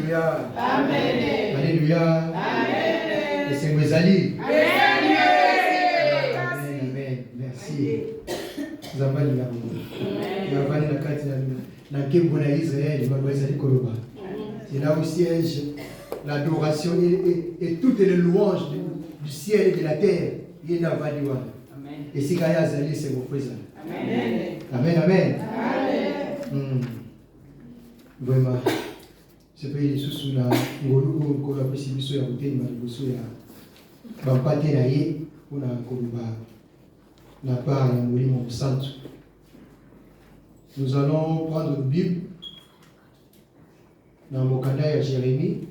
Alléluia. Amen. Alléluia. Amen. Et c'est Mezali. Amen. Amen. Merci. Zambali na Mungu. Yavani na kati na kembo na Israël, Mabwezali Koloba. C'est là où siège l'adoration et toutes les louanges du ciel et de la terre. Amen. Et si Kaya Zali, c'est mon frère. Amen. Amen, amen. Amen. Vraiment. C'est pas les sous la ngolu ko la possibilité ya kuteni maliboso ya bampate na ye pona koloba na part ya molimo santo. Nous allons prendre une Bible dans mokanda ya Jérémie.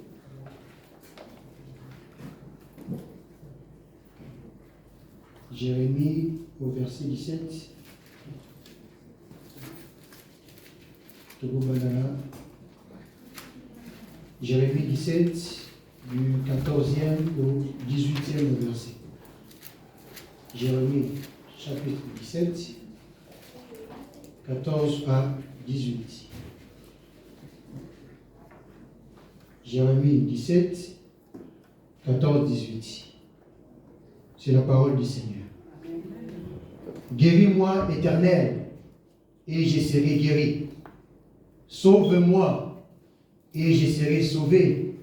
Jérémie au verset 17. Jérémie 17, du 14e au 18e verset. Jérémie chapitre 17, 14 à 18. Jérémie 17, 14, 18. C'est la parole du Seigneur. Guéris-moi, Éternel, et je serai guéri. Sauve-moi, et je serai sauvé,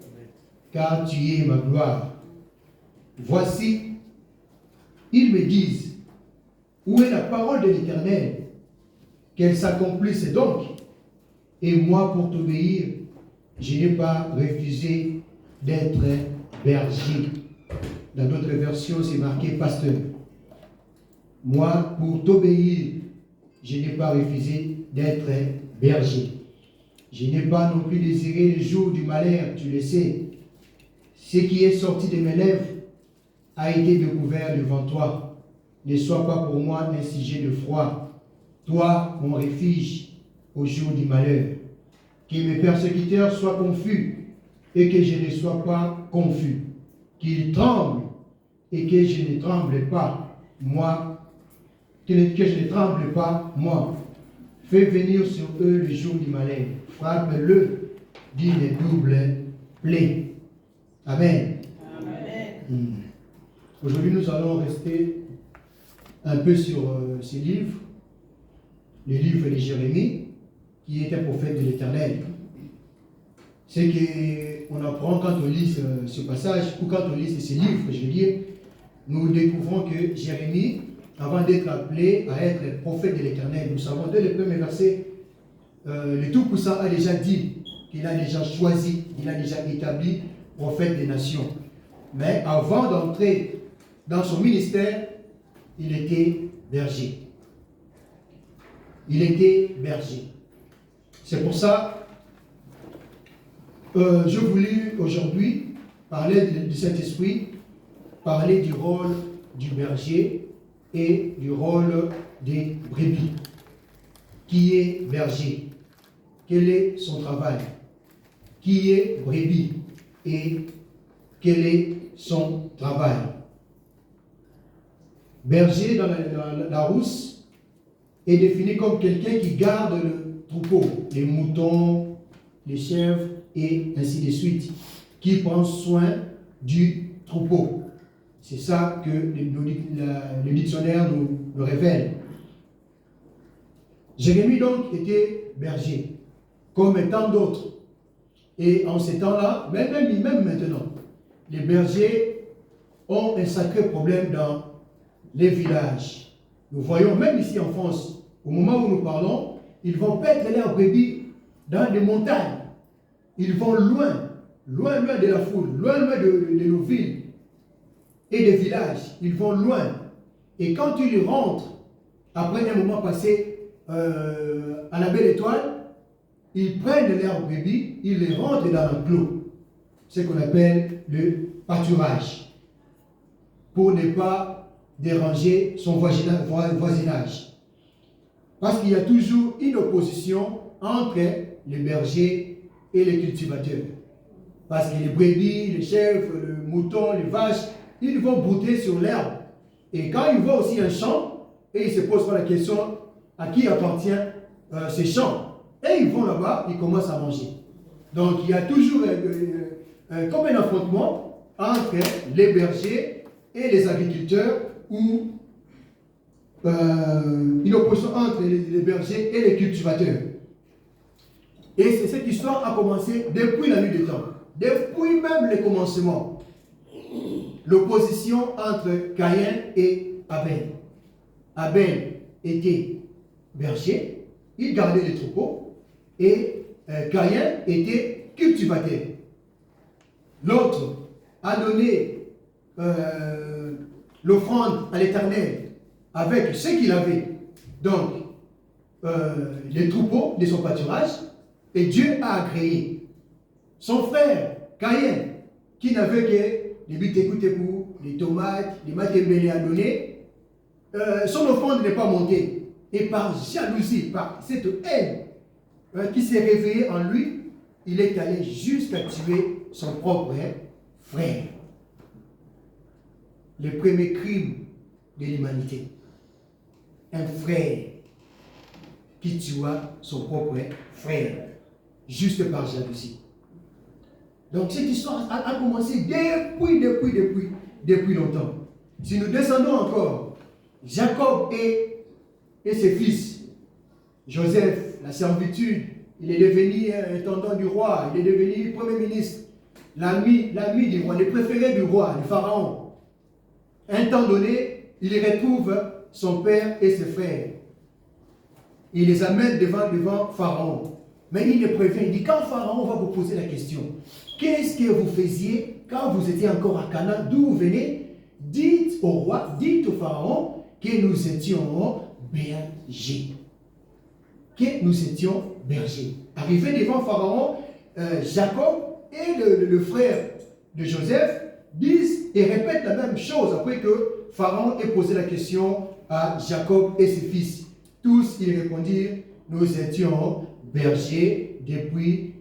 car tu es ma gloire. Voici, ils me disent, où est la parole de l'Éternel? Qu'elle s'accomplisse donc. Et moi, pour t'obéir, je n'ai pas refusé d'être berger. Dans d'autres versions, c'est marqué pasteur. Moi, pour t'obéir, je n'ai pas refusé d'être berger. Je n'ai pas non plus désiré le jour du malheur, tu le sais. Ce qui est sorti de mes lèvres a été découvert devant toi. Ne sois pas pour moi un sujet de froid. Toi, mon refuge, au jour du malheur. Que mes persécuteurs soient confus et que je ne sois pas confus. Qu'ils tremblent et que je ne tremble pas, moi. Que je ne tremble pas, moi. Fais venir sur eux le jour du malheur. Frappe-le d'une double plaie. Amen. Amen. Aujourd'hui, nous allons rester un peu sur ces livres. Le livre de Jérémie, qui est un prophète de l'Éternel. C'est qu'on apprend quand on lit ce passage, ou quand on lit ces livres, je veux dire, nous découvrons que Jérémie, avant d'être appelé à être le prophète de l'Éternel, nous savons dès le premier verset, le Tout-Puissant a déjà dit qu'il a déjà choisi, il a déjà établi prophète des nations. Mais avant d'entrer dans son ministère, il était berger. Il était berger. C'est pour ça que je voulais aujourd'hui parler du Saint-Esprit, parler du rôle du berger et du rôle des brebis. Qui est berger? Quel est son travail? Qui est brebis? Et quel est son travail? Berger dans la rousse est défini comme quelqu'un qui garde le troupeau, les moutons, les chèvres et ainsi de suite, qui prend soin du troupeau. C'est ça que le dictionnaire nous révèle. Jérémie donc était berger, comme tant d'autres. Et en ces temps-là, même maintenant, les bergers ont un sacré problème dans les villages. Nous voyons même ici en France, au moment où nous parlons, ils vont paître leurs brebis dans des montagnes. Ils vont loin de la foule, loin de nos villes et des villages. Ils vont loin. Et quand ils rentrent, après un moment passé à la Belle Étoile, ils prennent leurs brebis, ils les rentrent dans l'enclos. Ce qu'on appelle le pâturage. Pour ne pas déranger son voisinage. Parce qu'il y a toujours une opposition entre les bergers et les cultivateurs. Parce que les brebis, les chèvres, les moutons, les vaches, ils vont brouter sur l'herbe. Et quand ils voient aussi un champ, et ils se posent la question à qui appartient ces champs. Et ils vont là-bas, ils commencent à manger. Donc il y a toujours comme un affrontement entre les bergers et les agriculteurs, ou une opposition entre les bergers et les cultivateurs. Et cette histoire a commencé depuis la nuit des temps, depuis même le commencement. L'opposition entre Caïn et Abel. Abel était berger, il gardait les troupeaux, et Caïn était cultivateur. L'autre a donné l'offrande à l'Éternel avec ce qu'il avait, donc les troupeaux de son pâturage, et Dieu a agréé. Son frère Caïn, qui n'avait que des butécoutécou, des tomates, des matembélés à donner, son offrande n'est pas montée. Et par jalousie, par cette haine qui s'est réveillée en lui, il est allé jusqu'à tuer son propre frère. Le premier crime de l'humanité. Un frère qui tua son propre frère, juste par jalousie. Donc cette histoire a commencé depuis longtemps. Si nous descendons encore, Jacob et ses fils, Joseph, la servitude, il est devenu intendant du roi, il est devenu premier ministre, l'ami du roi, le préféré du roi, le pharaon. Un temps donné, il retrouve son père et ses frères. Il les amène devant Pharaon. Mais il les prévient, il dit, quand Pharaon va vous poser la question, qu'est-ce que vous faisiez quand vous étiez encore à Canaan, d'où vous venez? Dites au roi, dites au Pharaon que nous étions bergers. Que nous étions bergers. Arrivé devant Pharaon, Jacob et le frère de Joseph disent et répètent la même chose après que Pharaon ait posé la question à Jacob et ses fils. Tous, ils répondirent, nous étions bergers depuis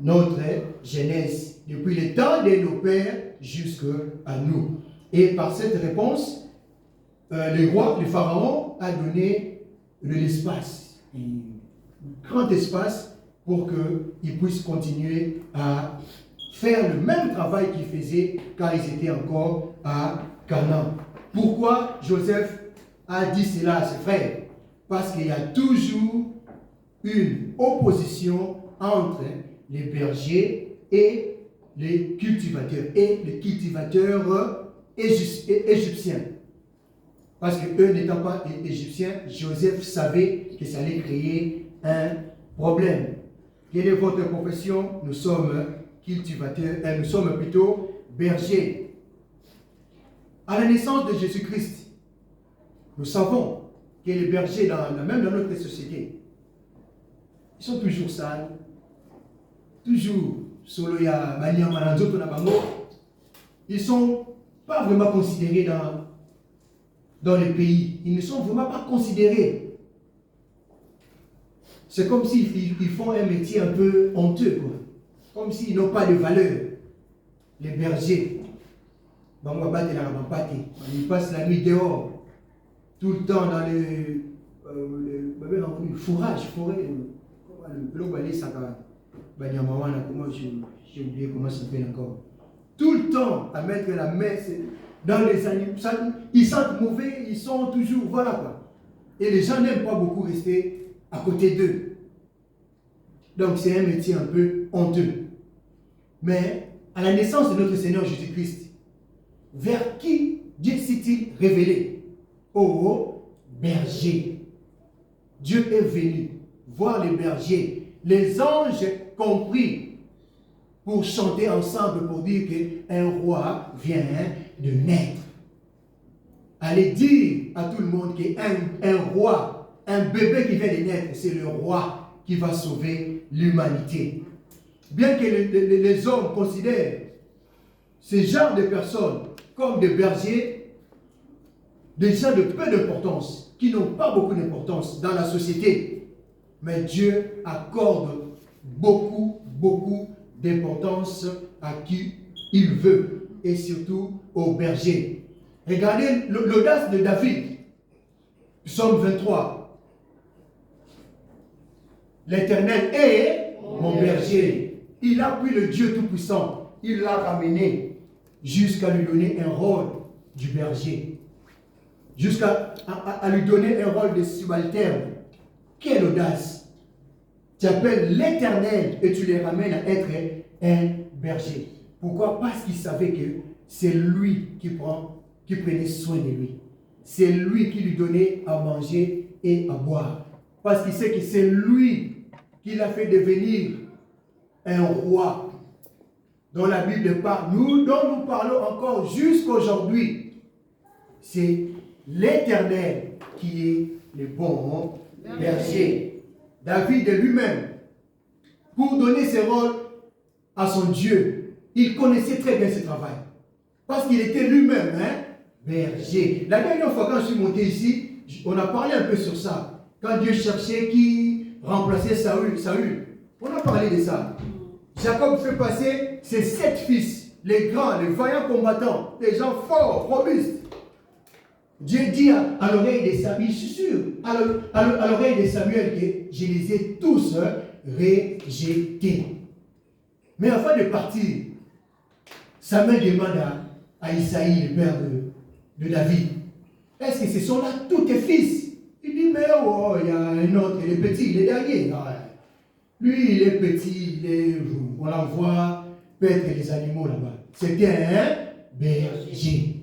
notre jeunesse, depuis le temps de nos pères jusqu'à nous. Et par cette réponse, le pharaon a donné de l'espace, un grand espace pour qu'ils puissent continuer à faire le même travail qu'ils faisaient quand ils étaient encore à Canaan. Pourquoi Joseph a dit cela à ses frères? Parce qu'il y a toujours une opposition entre les bergers et les cultivateurs égyptiens. Parce qu'eux n'étant pas égyptiens, Joseph savait que ça allait créer un problème. Quelle est votre profession? Nous sommes cultivateurs, nous sommes plutôt bergers. À la naissance de Jésus-Christ, nous savons que les bergers, même dans notre société, ils sont toujours sales, toujours ils ne sont pas vraiment considérés dans le pays. Ils ne sont vraiment pas considérés. C'est comme s'ils font un métier un peu honteux, quoi. Comme s'ils n'ont pas de valeur. Les bergers, ils passent la nuit dehors, tout le temps dans le fourrage, forêt. J'ai oublié comment ça s'appelle encore. Tout le temps à mettre la messe dans les animaux. Ils sentent mauvais, ils sont toujours, voilà quoi. Et les gens n'aiment pas beaucoup rester à côté d'eux. Donc c'est un métier un peu honteux. Mais à la naissance de notre Seigneur Jésus-Christ, vers qui Dieu s'est-il révélé? Aux bergers. Dieu est venu voir les bergers, les anges compris, pour chanter ensemble, pour dire qu'un roi vient de naître. Allez dire à tout le monde qu'un roi, un bébé qui vient de naître, c'est le roi qui va sauver l'humanité. Bien que les hommes considèrent ces genres de personnes comme des bergers, des gens de peu d'importance, qui n'ont pas beaucoup d'importance dans la société, mais Dieu accorde beaucoup d'importance à qui il veut, et surtout aux bergers. Regardez l'audace de David, Psaume 23. L'Éternel est mon berger, il a pris le Dieu Tout-Puissant, il l'a ramené jusqu'à lui donner un rôle du berger, jusqu'à à lui donner un rôle de subalterne. Quelle audace! Tu appelles l'Éternel et tu les ramènes à être un berger. Pourquoi? Parce qu'il savait que c'est lui qui prenait soin de lui. C'est lui qui lui donnait à manger et à boire. Parce qu'il sait que c'est lui qui l'a fait devenir un roi. Dont la Bible parle, dont nous parlons encore jusqu'aujourd'hui. C'est l'Éternel qui est le bon berger. David lui-même, pour donner ses rôles à son Dieu, il connaissait très bien ce travail. Parce qu'il était lui-même berger. La dernière fois quand je suis monté ici, on a parlé un peu sur ça. Quand Dieu cherchait qui remplaçait Saül, on a parlé de ça. Jacob fait passer ses 7 fils, les grands, les vaillants combattants, les gens forts, robustes. Dieu dit à l'oreille de Samuel, je suis sûr, à l'oreille de Samuel que je les ai tous rejetés. Mais avant de partir, Samuel demande à Isaïe, le père de David, est-ce que ce sont là tous tes fils? Il dit, mais oh, il y a un autre, il est petit, il est dernier. Lui, il est petit, on l'envoie paître les animaux là-bas. C'était un berger.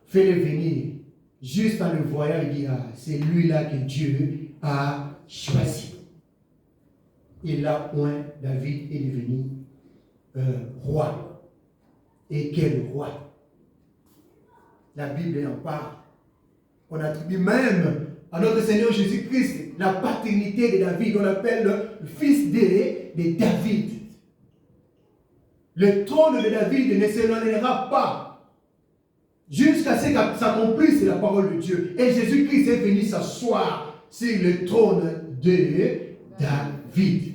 Fais-le venir. Juste en le voyant, il dit, c'est lui-là que Dieu a choisi. Et là, David est devenu roi. Et quel roi! La Bible en parle. On attribue même à notre Seigneur Jésus-Christ la paternité de David. On l'appelle le fils de David. Le trône de David ne s'éloignera pas jusqu'à ce que s'accomplisse la parole de Dieu. Et Jésus-Christ est venu s'asseoir sur le trône de David.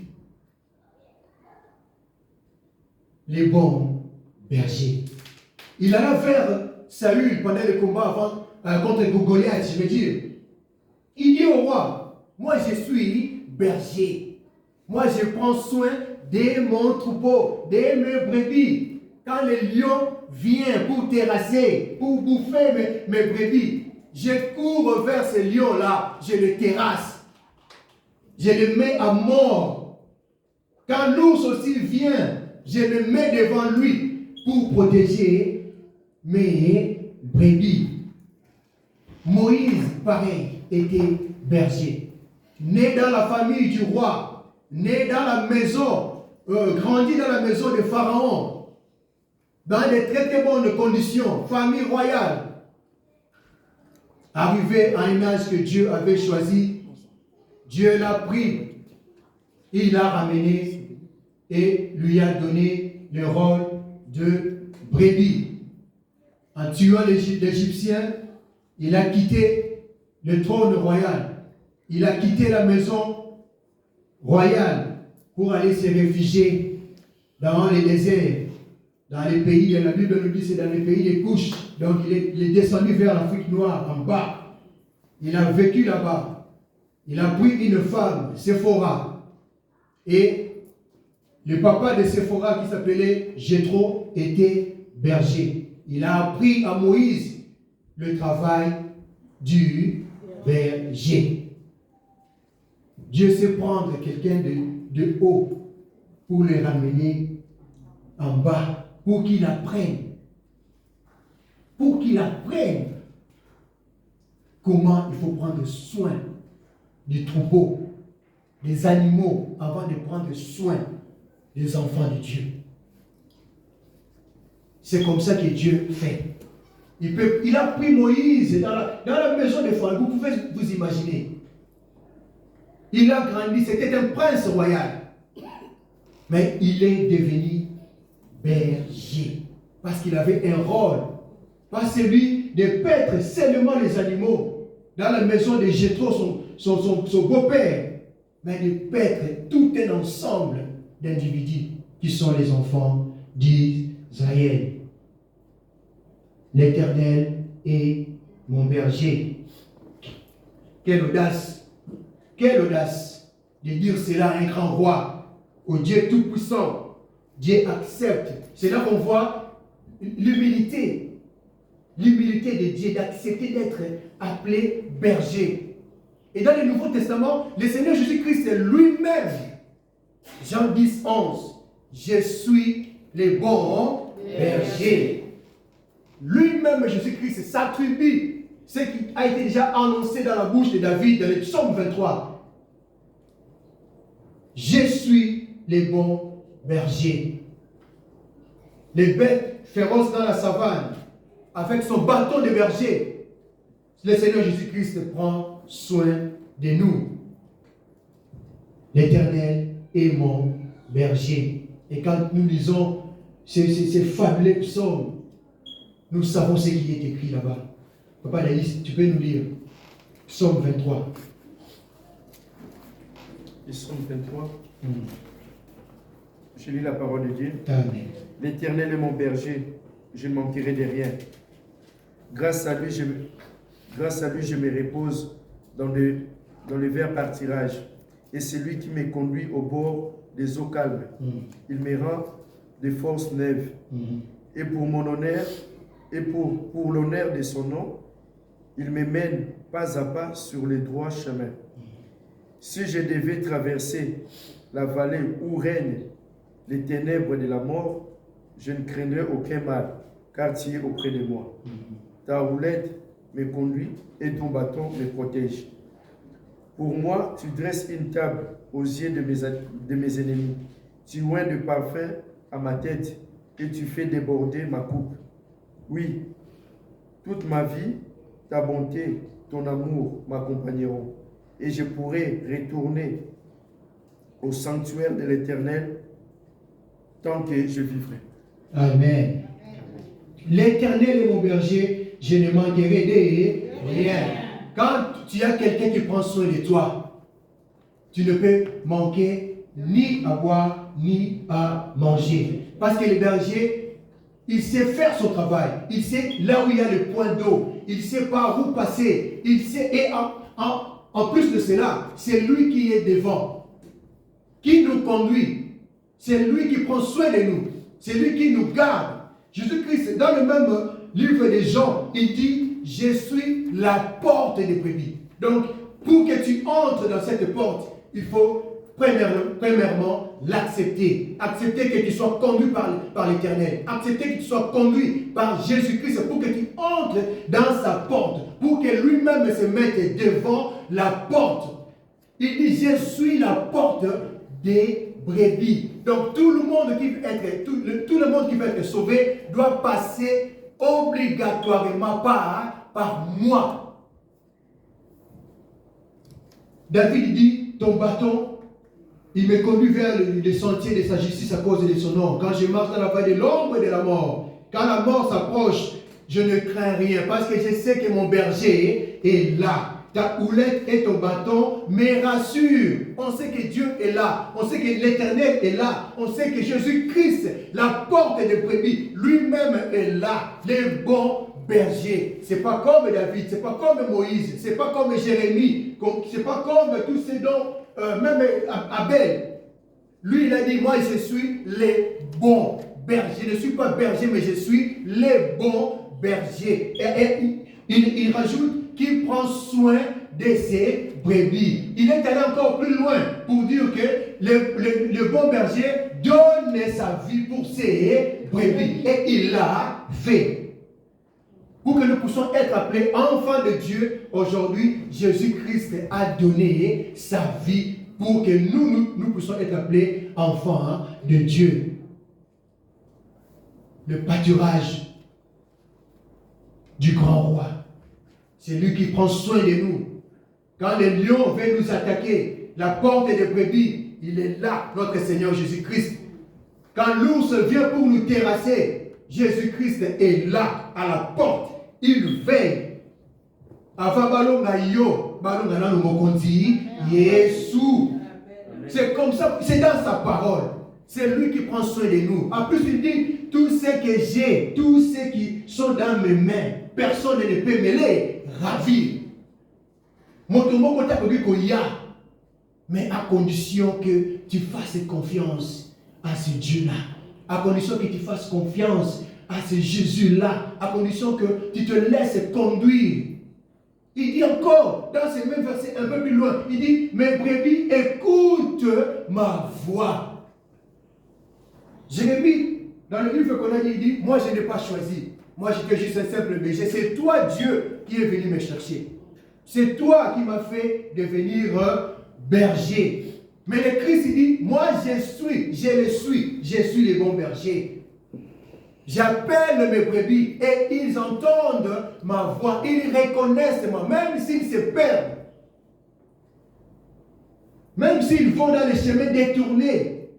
Les bons bergers. Il alla vers Saül pendant le combat contre Goliath, je veux dire. Il dit au roi, moi je suis berger. Moi je prends soin de mon troupeau, de mes brebis. Quand le lion vient pour terrasser, pour bouffer mes brebis, je cours vers ce lion-là, je le terrasse. Je le mets à mort. Quand l'ours aussi vient, je le mets devant lui pour protéger mes brebis. Moïse, pareil, était berger. Né dans la famille du roi, né dans la maison, grandi dans la maison de Pharaon, dans de très très bonnes conditions, famille royale. Arrivé à un âge que Dieu avait choisi, Dieu l'a pris, il l'a ramené et lui a donné le rôle de brebis. En tuant l'Égyptien, il a quitté le trône royal. Il a quitté la maison royale pour aller se réfugier dans les déserts, dans les pays, la Bible nous dit c'est dans les pays des couches. Donc il est descendu vers l'Afrique noire, en bas. Il a vécu là-bas. Il a pris une femme, Séphora. Et le papa de Séphora, qui s'appelait Jéthro, était berger. Il a appris à Moïse le travail du berger. Dieu sait prendre quelqu'un de haut pour le ramener en bas, pour qu'il apprenne. Pour qu'il apprenne comment il faut prendre soin du troupeau, des animaux, avant de prendre soin des enfants de Dieu. C'est comme ça que Dieu fait. Il a pris Moïse dans la maison de Pharaon. Vous pouvez vous imaginer. Il a grandi, c'était un prince royal. Mais il est devenu berger. Parce qu'il avait un rôle. Pas celui de paître seulement les animaux dans la maison de Jéthro, son beau-père. Mais de paître tout un ensemble d'individus qui sont les enfants d'Israël. L'Éternel est mon berger. Quelle audace! Quelle audace de dire cela à un grand roi au Dieu Tout-Puissant. Dieu accepte. C'est là qu'on voit l'humilité. L'humilité de Dieu, d'accepter d'être appelé berger. Et dans le Nouveau Testament, le Seigneur Jésus-Christ lui-même, Jean 10, 11, je suis le bon berger. Lui-même, Jésus-Christ, s'attribue ce qui a été déjà annoncé dans la bouche de David, dans le psaume 23. Je suis le bon berger. Les bêtes féroces dans la savane, avec son bâton de berger, le Seigneur Jésus-Christ prend soin de nous. L'Éternel est mon berger. Et quand nous lisons ces fabuleux psaumes, nous savons ce qui est écrit là-bas. Papa Laïs, tu peux nous lire Psaume 23. Psaume 23. Je lis la parole de Dieu. Amen. L'Éternel est mon berger, je ne manquerai de rien. Grâce à lui, je me repose dans le vert pâturage. Et c'est lui qui me conduit au bord des eaux calmes. Il me rend de forces neuves. Et pour mon honneur, et pour l'honneur de son nom, il me mène pas à pas sur les droits chemins. Si je devais traverser la vallée où règnent les ténèbres de la mort, je ne craindrai aucun mal, car tu es auprès de moi. Ta roulette me conduit et ton bâton me protège. Pour moi, tu dresses une table aux yeux de mes ennemis. Tu oins de parfum à ma tête et tu fais déborder ma coupe. Oui, toute ma vie, ta bonté, ton amour m'accompagneront. Et je pourrai retourner au sanctuaire de l'Éternel tant que je vivrai. Amen. L'Éternel est mon berger, je ne manquerai de rien. Quand tu as quelqu'un qui prend soin de toi, tu ne peux manquer ni à boire, ni à manger. Parce que le berger, il sait faire son travail. Il sait là où il y a le point d'eau. Il sait par où passer. Il sait, et en plus de cela, c'est lui qui est devant, qui nous conduit. C'est lui qui prend soin de nous. C'est lui qui nous garde. Jésus-Christ, dans le même livre de Jean, il dit, je suis la porte des brebis. Donc, pour que tu entres dans cette porte, il faut premièrement l'accepter. Accepter que tu sois conduit par l'Éternel. Accepter que tu sois conduit par Jésus-Christ pour que tu entres dans sa porte. Pour que lui-même se mette devant la porte. Il dit, je suis la porte des brebis. Donc tout le monde qui veut être, tout le monde qui veut être sauvé doit passer obligatoirement par moi. David dit, ton bâton, il me conduit vers le sentier de sa justice à cause de son nom. Quand je marche dans la vallée de l'ombre et de la mort, quand la mort s'approche, je ne crains rien parce que je sais que mon berger est là. Ta houlette et ton bâton me rassurent. On sait que Dieu est là. On sait que l'Éternel est là. On sait que Jésus-Christ, la porte des brebis, lui-même est là. Le bon berger. Ce n'est pas comme David, ce n'est pas comme Moïse, ce n'est pas comme Jérémie, ce n'est pas comme tous ces dons, même Abel. Lui, il a dit, moi, je suis le bon berger. Je ne suis pas berger, mais je suis le bon berger. Et il rajoute qu'il prend soin de ses brebis. Il est allé encore plus loin pour dire que le bon berger donne sa vie pour ses brebis. Et il l'a fait. Pour que nous puissions être appelés enfants de Dieu, aujourd'hui, Jésus-Christ a donné sa vie pour que nous puissions être appelés enfants de Dieu. Le pâturage du grand roi. C'est lui qui prend soin de nous. Quand les lions viennent nous attaquer, la porte des brebis, il est là, notre Seigneur Jésus-Christ. Quand l'ours vient pour nous terrasser, Jésus-Christ est là, à la porte. Il veille. C'est comme ça, c'est dans sa parole. C'est lui qui prend soin de nous. En plus, il dit, tout ce que j'ai, tous ceux qui sont dans mes mains, personne ne peut me les ravir. Mais à condition que tu fasses confiance à ce Dieu-là. À condition que tu fasses confiance à ce Jésus-là. À condition que tu te laisses conduire. Il dit encore, dans ce même verset un peu plus loin, il dit, mes brebis écoute ma voix. Jérémie, dans le livre qu'on a dit, il dit, moi je n'ai pas choisi. Moi j'étais juste un simple berger. C'est toi Dieu qui est venu me chercher. C'est toi qui m'as fait devenir berger. Mais le Christ il dit, moi je suis le bon berger. J'appelle mes brebis et ils entendent ma voix. Ils reconnaissent moi, même s'ils se perdent. Même s'ils vont dans les chemins détournés.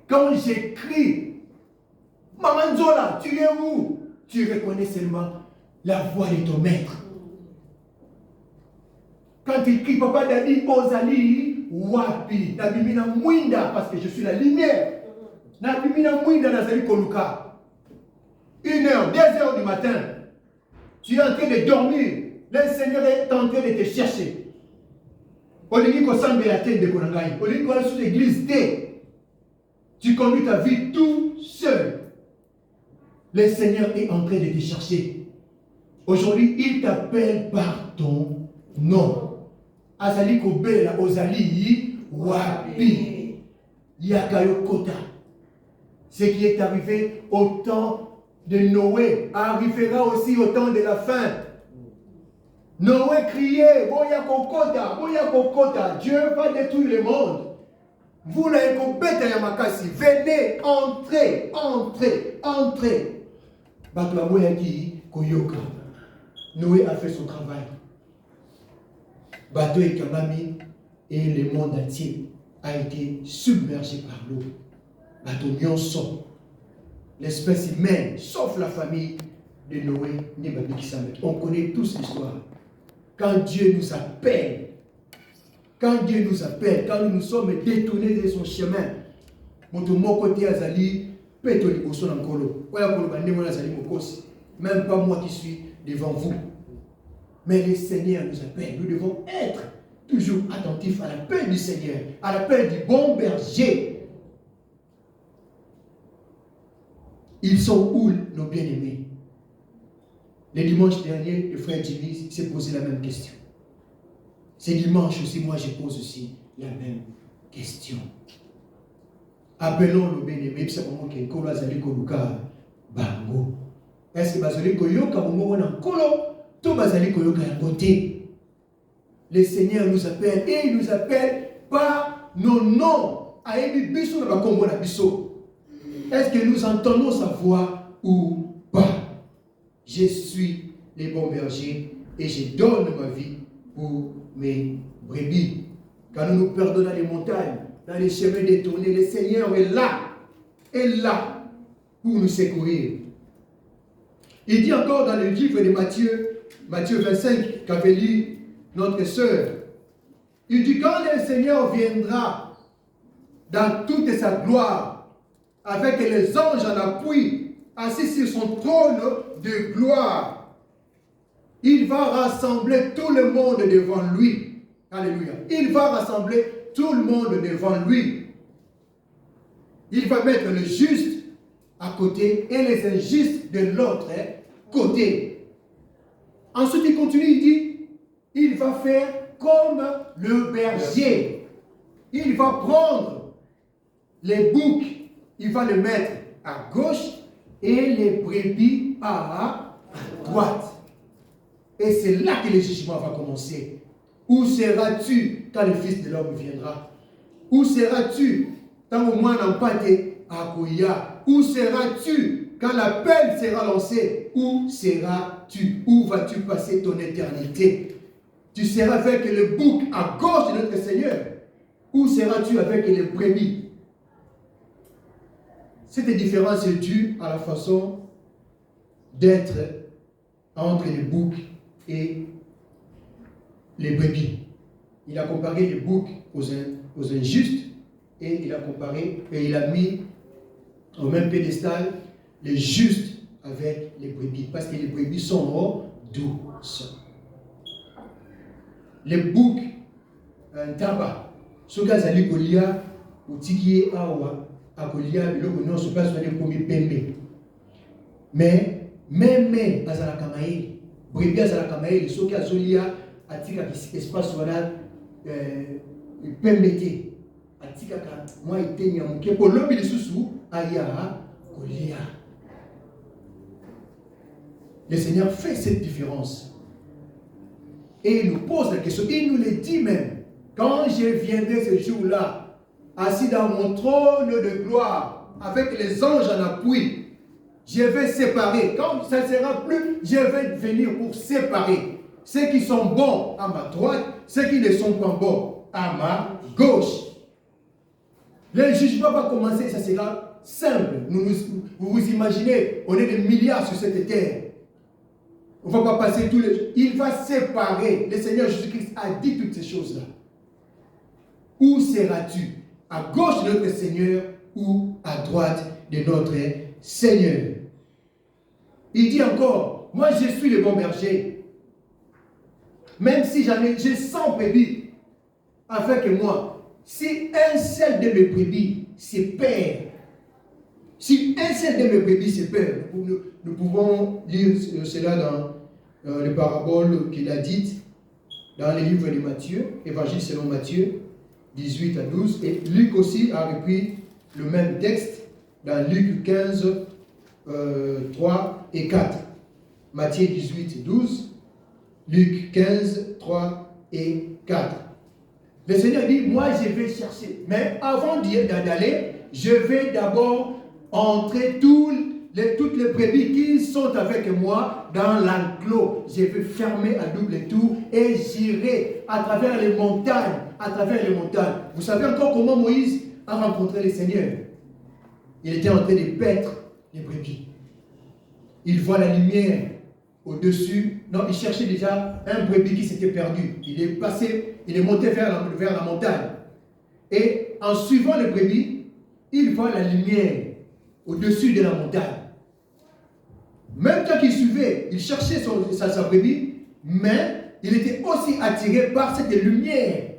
Quand j'écris, Maman Zola, tu es où? Tu reconnais seulement la voix de ton maître. Quand il crie, Papa Dadi, Ozali, Wapi, Nabimina Mwinda, parce que je suis la lumière. Nabimina Mwinda, Nazali Koluka. 1h, 2h du matin, tu es en train de dormir. Le Seigneur est en train de te chercher. Olingi Kosambe la tête de Konangai. Olingi Kola sous l'église T. Tu conduis ta vie tout seul. Le Seigneur est en train de te chercher. Aujourd'hui, il t'appelle par ton nom. Azali Kobela, Ozali, Wapi, Yakayo Kota. Ce qui est arrivé au temps de Noé arrivera aussi au temps de la fin. Noé criait, Boya Kokota, Dieu va détruire le monde. Vous l'avez compété Yamakasi, venez, entrez. Batouamoyaki Koyoka. Noé a fait son travail. Bateau et Kamami et le monde entier a été submergé par l'eau. Bateau Nyonson, l'espèce humaine, sauf la famille de Noé, Nebabi Kisamet. On connaît tous l'histoire. Quand Dieu nous appelle, quand nous sommes détournés de son chemin, mon côté Azali, Petoli Boson Ankolo, même pas moi qui suis devant vous. Mais le Seigneur nous appelle. Nous devons être toujours attentifs à l'appel du Seigneur, à l'appel du bon berger. Ils sont où nos bien-aimés? Le dimanche dernier, le frère Jimmy s'est posé la même question. Ce dimanche aussi, moi je pose aussi la même question. Appelons nos bien-aimés. C'est pour moi qu'il y a Bango. Est-ce que Bazali Koyoka Bango en Kolo? Tout bazali koyoka ya côté. Le Seigneur nous appelle et il nous appelle par nos noms. Ayebi biso na bakombo na biso. Est-ce que nous entendons sa voix ou pas? Je suis le bon berger et je donne ma vie pour mes brebis. Quand nous nous perdons dans les montagnes, dans les chemins détournés, le Seigneur est là pour nous secourir. Il dit encore dans le livre de Matthieu 25, qu'avait lu notre sœur. Il dit, quand le Seigneur viendra dans toute sa gloire, avec les anges en appui, assis sur son trône de gloire, il va rassembler tout le monde devant lui. Alléluia. Il va rassembler tout le monde devant lui. Il va mettre le juste à côté et les injustes de l'autre côté. Ensuite, il continue, il dit, il va faire comme le berger. Il va prendre les boucs, il va les mettre à gauche et les brebis à droite. Et c'est là que le jugement va commencer. Où seras-tu quand le Fils de l'homme viendra? Où seras-tu quand au moins n'empâté à Koya? Où seras-tu quand l'appel sera lancé? Où seras-tu? Où vas-tu passer ton éternité? Tu seras avec le bouc à gauche de notre Seigneur. Où seras-tu avec les brebis? Cette différence est due à la façon d'être entre les boucs et les brebis. Il a comparé les boucs aux injustes et il a mis au même pédestal les justes avec les brebis, parce que les brebis sont douces. Les boucs ntaba. Soki azali kolia utiki ye awa akolia biloko nyonso mpe azwani ekomi pembe. Mais même azalaka mayele. Brebis azalaka mayele soki azolia atikaka espace wana pembe te. Atikaka mwa eteni ya moke mpo lobi lisusu aya kolia. Le Seigneur fait cette différence. Et il nous pose la question, il nous le dit même. Quand je viendrai ce jour-là, assis dans mon trône de gloire, avec les anges en appui, je vais séparer. Quand ça ne sera plus, je vais venir pour séparer ceux qui sont bons à ma droite, ceux qui ne sont pas bons à ma gauche. Le jugement va commencer, ça sera simple. Vous vous imaginez, on est des milliards sur cette terre. On ne va pas passer tous les... Il va séparer. Le Seigneur Jésus-Christ a dit toutes ces choses-là. Où seras-tu? À gauche de notre Seigneur ou à droite de notre Seigneur? Il dit encore, moi je suis le bon berger. Même si j'ai 100 brebis avec moi, si un seul de mes brebis se perd, si un seul de mes brebis se perd, nous pouvons lire cela dans les paraboles qu'il a dites dans les livres de Matthieu, Évangile selon Matthieu 18 à 12, et Luc aussi a repris le même texte dans Luc 15, 3 et 4. Matthieu 18, 12, Luc 15, 3 et 4. Le Seigneur dit, moi je vais chercher, mais avant d'aller, je vais d'abord entrer toutes les brebis qui sont avec moi dans l'enclos. Je vais fermer à double tour et j'irai à travers les montagnes. Vous savez encore comment Moïse a rencontré le Seigneur? Il était en train de paître les brebis. Il voit la lumière au-dessus. Non, il cherchait déjà un brebis qui s'était perdu. Il est monté vers la montagne. Et en suivant les brebis, il voit la lumière au-dessus de la montagne. Même temps qu'il suivait, il cherchait sa brebis, mais il était aussi attiré par cette lumière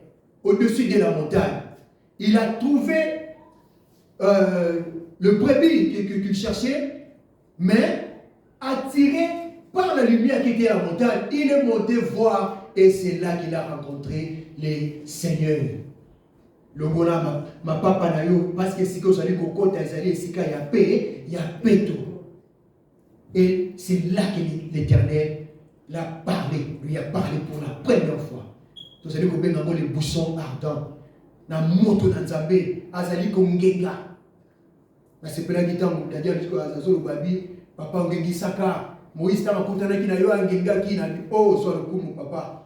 au-dessus de la montagne. Il a trouvé le brebis qu'il cherchait, mais attiré par la lumière qui était à la montagne, il est monté voir et c'est là qu'il a rencontré les seigneurs. Le gona ma papa na yo parce que si que vous allez kokota ezali esika ya paix tout. Et c'est là que l'Éternel l'a parlé, lui a parlé pour la première fois. Vous allez comprendre les bouchons ardents. Na moto na nzambe azali kongenga. Na sepela gitango d'ailleurs jusqu'à azazo babi papa ngengi saka Moïse tama kutana kina yo ngenga kina oh so le kumu papa.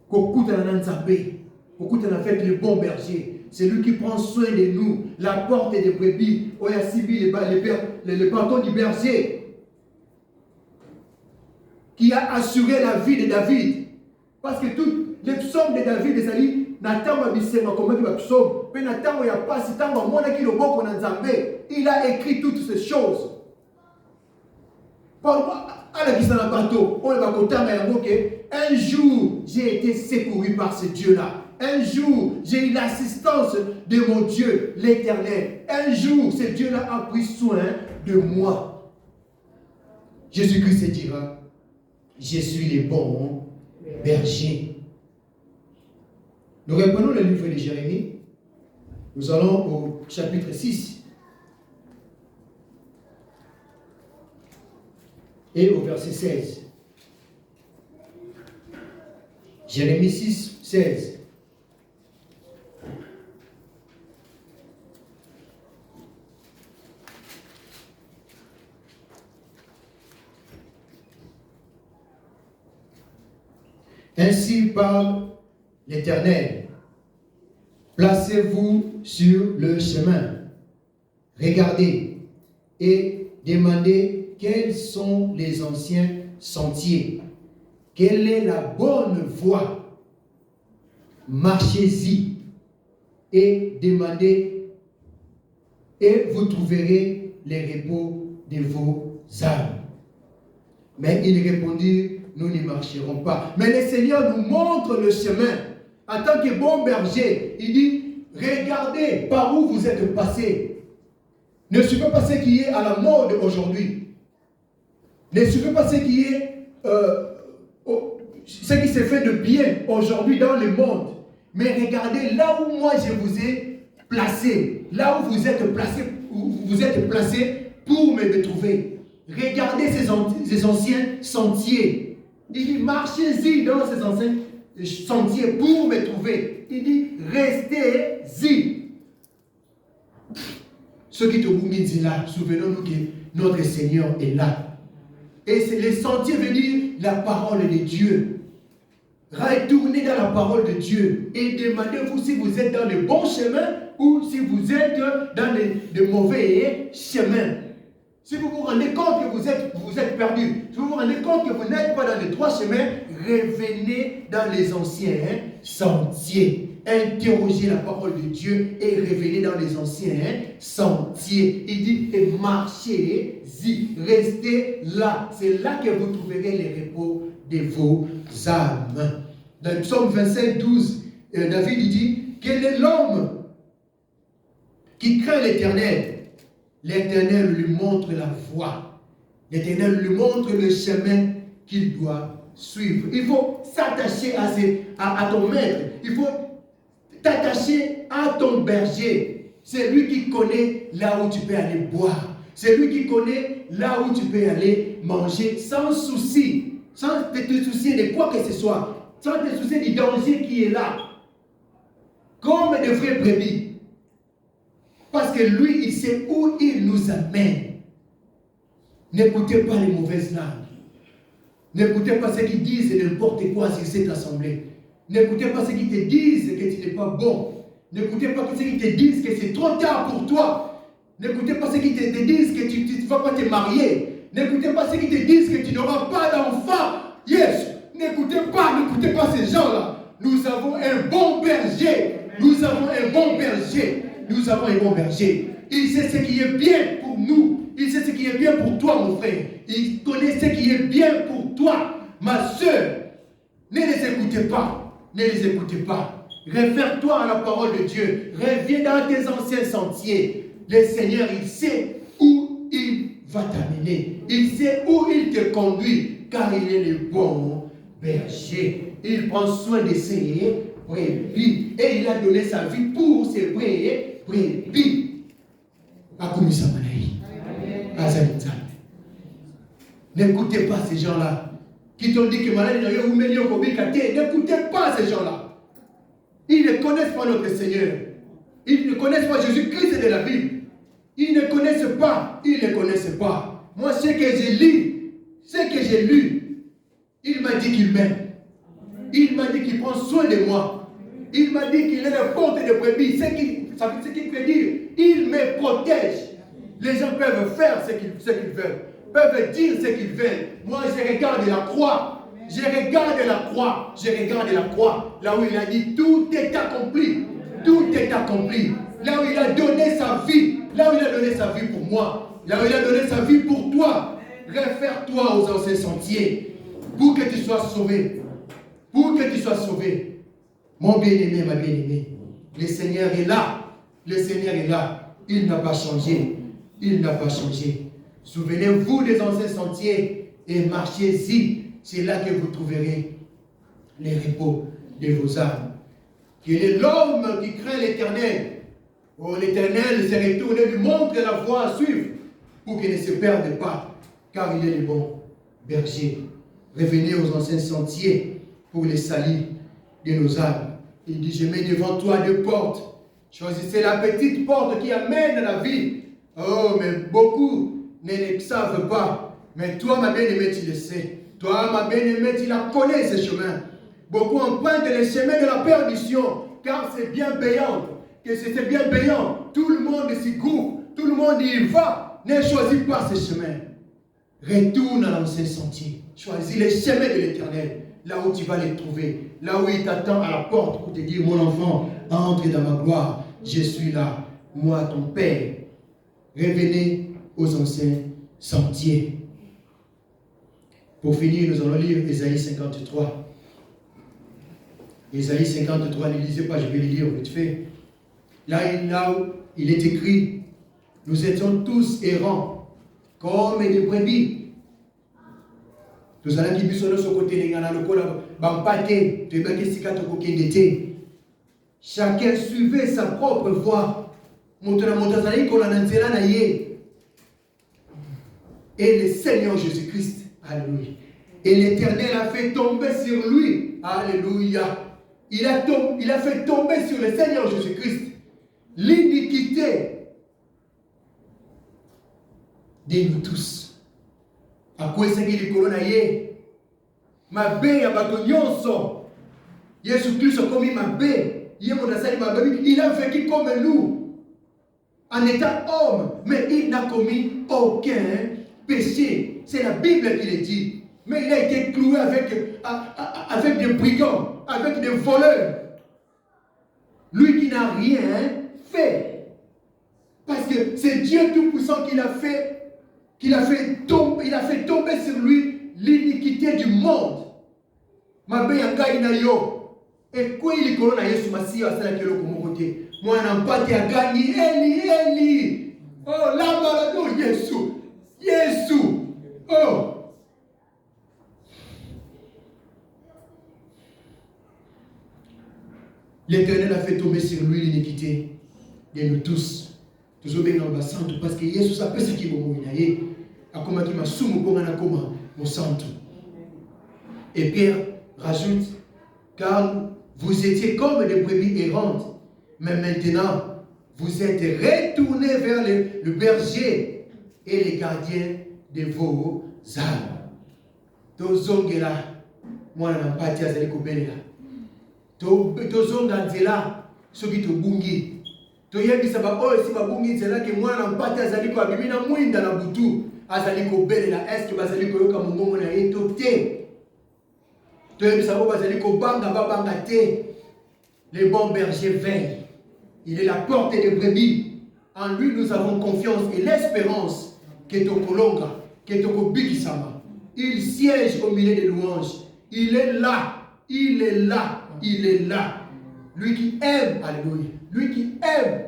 Kokutana na nzambe. Kokutana avec le bon berger. C'est lui qui prend soin de nous. La porte des brebis. Oya sibi le panton du berger. Qui a assuré la vie de David. Parce que tous les psaumes de David, les alliés, il a écrit toutes ces choses. Un jour, j'ai été secouru par ce Dieu-là. Un jour, j'ai eu l'assistance de mon Dieu, l'Éternel. Un jour, ce Dieu-là a pris soin de moi. Jésus-Christ dira, je suis le bon berger. Nous reprenons le livre de Jérémie. Nous allons au chapitre 6. Et au verset 16. Jérémie 6, 16. Ainsi parle l'Éternel. Placez-vous sur le chemin. Regardez et demandez quels sont les anciens sentiers. Quelle est la bonne voie? Marchez-y et demandez et vous trouverez les repos de vos âmes. Mais ils répondirent, nous ne marcherons pas. Mais le Seigneur nous montre le chemin. en tant que bon berger, il dit, regardez par où vous êtes passé. Ne suivez pas ce qui est à la mode aujourd'hui. Ne suivez pas ce qui est ce qui se fait de bien aujourd'hui dans le monde. Mais regardez là où moi je vous ai placé. Là où vous êtes placé pour me trouver. Regardez ces anciens sentiers. Il dit, marchez-y dans ces anciens sentiers pour me trouver. Il dit, restez-y. Ceux qui te goumident là, souvenons-nous que notre Seigneur est là. Et les sentiers veut dire la parole de Dieu. Retournez dans la parole de Dieu et demandez-vous si vous êtes dans le bon chemin ou si vous êtes dans le mauvais chemin. Si vous vous rendez compte que vous êtes perdu, si vous vous rendez compte que vous n'êtes pas dans les trois chemins, revenez dans les anciens sentiers. Interrogez la parole de Dieu et revenez dans les anciens sentiers. Il dit, et marchez-y, restez là. C'est là que vous trouverez le repos de vos âmes. Dans le psaume 25, 12, David dit, quel est l'homme qui craint l'Éternel? L'Éternel lui montre la voie. L'Éternel lui montre le chemin qu'il doit suivre. Il faut s'attacher à ton maître. Il faut t'attacher à ton berger. C'est lui qui connaît là où tu peux aller boire. C'est lui qui connaît là où tu peux aller manger sans souci. Sans te soucier de quoi que ce soit. Sans te soucier du danger qui est là. Comme de vraies brebis. Parce que lui, il sait où il nous amène. N'écoutez pas les mauvaises langues. N'écoutez pas ceux qui disent n'importe quoi sur cette assemblée. N'écoutez pas ceux qui te disent que tu n'es pas bon. N'écoutez pas ceux qui te disent que c'est trop tard pour toi. N'écoutez pas ceux qui te disent que tu ne vas pas te marier. N'écoutez pas ceux qui te disent que tu n'auras pas d'enfant. Yes. N'écoutez pas ces gens-là. Nous avons un bon berger. Nous avons un bon berger. Nous avons un bon berger. Il sait ce qui est bien pour nous. Il sait ce qui est bien pour toi, mon frère. Il connaît ce qui est bien pour toi, ma soeur. Ne les écoutez pas. Ne les écoutez pas. Réfère-toi à la parole de Dieu. Reviens dans tes anciens sentiers. Le Seigneur, il sait où il va t'amener. Il sait où il te conduit. Car il est le bon berger. Il prend soin de ses brebis. Et il a donné sa vie pour ses brebis. N'écoutez pas ces gens-là qui t'ont dit que n'écoutez pas ces gens-là. Ils ne connaissent pas notre Seigneur. Ils ne connaissent pas Jésus-Christ de la Bible. Ils ne connaissent pas. Ils ne connaissent pas. Moi, ce que j'ai lu, il m'a dit qu'il m'aime. Il m'a dit qu'il prend soin de moi. Il m'a dit qu'il est le porte de brebis. Ce qui veut dire, il me protège. Les gens peuvent faire ce qu'ils veulent. Peuvent dire ce qu'ils veulent. Moi, je regarde la croix. Je regarde la croix. Je regarde la croix. Là où il a dit, tout est accompli. Tout est accompli. Là où il a donné sa vie. Là où il a donné sa vie pour moi. Là où il a donné sa vie pour toi. Réfère-toi aux anciens sentiers. Pour que tu sois sauvé. Pour que tu sois sauvé. Mon bien-aimé, ma bien-aimée. Le Seigneur est là. Le Seigneur est là. Il n'a pas changé. Il n'a pas changé. Souvenez-vous des anciens sentiers et marchez-y. C'est là que vous trouverez les repos de vos âmes. Quel est l'homme qui craint l'Éternel? Oh, l'Éternel s'est retourné, lui montre la voie à suivre pour qu'il ne se perde pas, car il est le bon berger. Revenez aux anciens sentiers pour les salir de nos âmes. Il dit, je mets devant toi deux portes. Choisissez la petite porte qui amène à la vie. Oh, mais beaucoup ne le savent pas. Mais toi, ma bien-aimée, tu le sais. Toi, ma bien-aimée, tu la connais, ce chemin. Beaucoup empruntent les chemins de la perdition, car c'est bien payant. Que c'est bien payant. Tout le monde s'y groupe. Tout le monde y va. Ne choisis pas ce chemin. Retourne à l'ancien sentier. Choisis les chemins de l'Éternel. Là où tu vas les trouver. Là où il t'attend à la porte pour te dire, mon enfant, entre dans ma gloire. Je suis là, moi ton Père. Revenez aux anciens sentiers. Pour finir, nous allons lire Ésaïe 53. Isaïe 53, ne lisez pas, je vais le lire vite fait. Là, il est écrit, nous étions tous errants, comme des brebis. Nous allons dire sur ce côté, chacun suivait sa propre voie. Et le Seigneur Jésus-Christ, alléluia. Et l'Éternel a fait tomber sur lui, alléluia. Il a fait tomber sur le Seigneur Jésus-Christ l'iniquité de nous tous. À quoi est-ce qu'il est colonaïe? Ma bé à Batonyonso. Jésus-Christ a commis ma bé. Il a vécu comme nous, en étant homme, mais il n'a commis aucun péché. C'est la Bible qui le dit. Mais il a été cloué avec des brigands, avec des voleurs. Lui qui n'a rien fait. Parce que c'est Dieu Tout-Puissant qui a fait tomber sur lui l'iniquité du monde. Mabe yanga inayo. Et quoi il est colonna Yesu Masiya asala kelo komokote. Mwana mpate agani Eli. Oh la balado Yesu. Oh. L'Éternel a fait tomber sur lui l'iniquité de nous tous. Toujours bien dans le bassin, parce que Jésus a fait ce qu'il a comme qui m'a soumis pour un coma, mon sang. Et Pierre rajoute, car vous étiez comme des brebis errantes, mais maintenant vous êtes retournés vers le berger et les gardiens de vos âmes. Tozongela, moi n'en pas tia zali kobelela. Tozonga nzela soki tobungi. Toyebisa ba oyo si babungi nzela ke mwana mpate azali ko abimina mwinda na butu azali kobelela est-ce bazali koyoka mongongo na ye to te. Toyebisa ba bazali kobanga babanga te. Le bon berger veille. Il est la porte des brebis. En lui nous avons confiance et l'espérance que tokolonga, que tokobikisama. Il siège au milieu des louanges. Il est là. Il est là. Il est là. Lui qui aime, alléluia. Lui qui aime.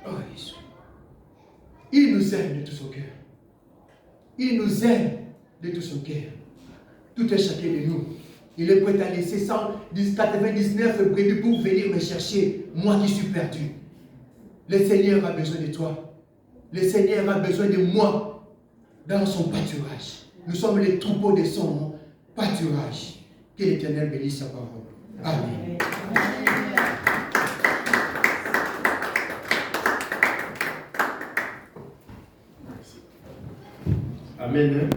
Oh Jésus. Il nous aime de tout son cœur. Il nous aime de tout son cœur. Tout est chacun de nous. Il est prêt à laisser 199 brebis pour venir me chercher, moi qui suis perdu. Le Seigneur a besoin de toi. Le Seigneur a besoin de moi dans son pâturage. Nous sommes les troupeaux de son pâturage. Que l'Éternel bénisse sa parole. Amen. Amen.